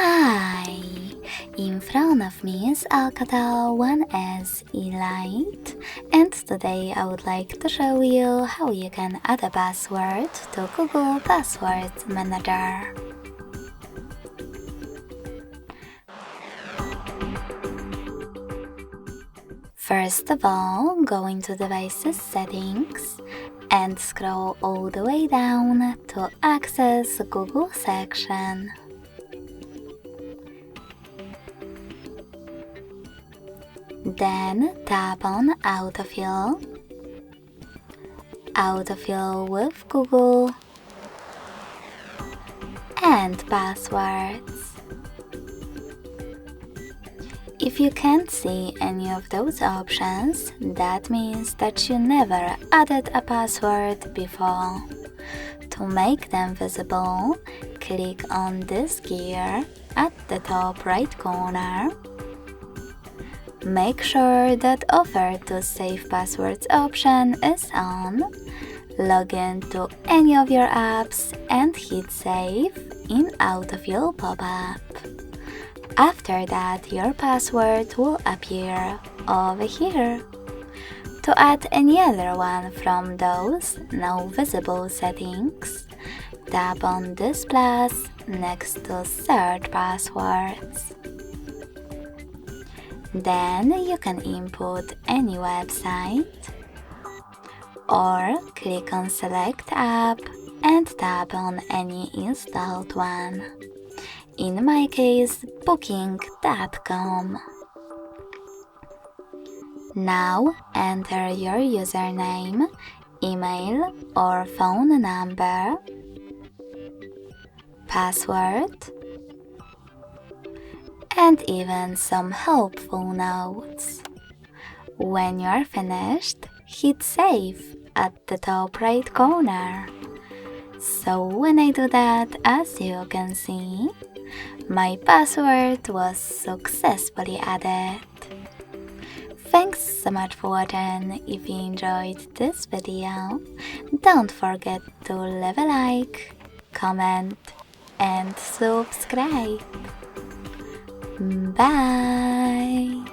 Hi! In front of me is ALCATEL 1SE Lite, and today I would like to show you how you can add a password to Google Password Manager. First of all, go into Devices Settings and scroll all the way down to access Google section. Then tap on Autofill, Autofill with Google, and Passwords. If you can't see any of those options, that means that you never added a password before. To make them visible, click on this gear at the top right corner. Make sure that Offer to Save Passwords option is on. Log in to any of your apps and hit Save in Autofill pop-up. After that, your password will appear over here. To add any other one from those now visible settings, tap on this plus next to Search Passwords. Then you can input any website or click on Select App and tap on any installed one. In my case, Booking.com. Now enter your username, email or phone number, password, and even some helpful notes. When you're finished, hit Save at the top right corner. So when I do that, as you can see, my password was successfully added. Thanks so much for watching. If you enjoyed this video, don't forget to leave a like, comment, and subscribe. Bye!